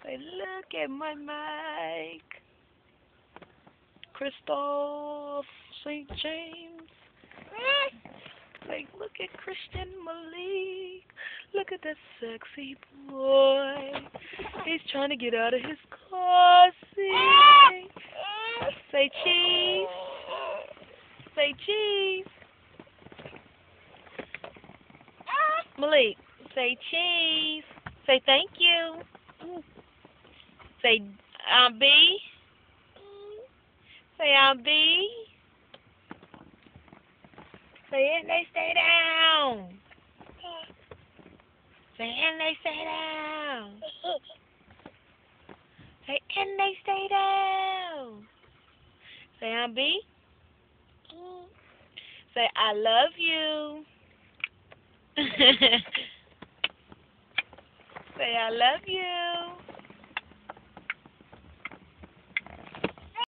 Say, look at my mic. Christoph St. James. Say, look at Christian Malik. Look at that sexy boy. He's trying to get out of his car seat. Say cheese. Say cheese. Malik, say cheese. Say thank you. Say B. Say B. Say and they stay down. Say and they stay down. Say and they stay down. Say B. Say I love you. Say I love you.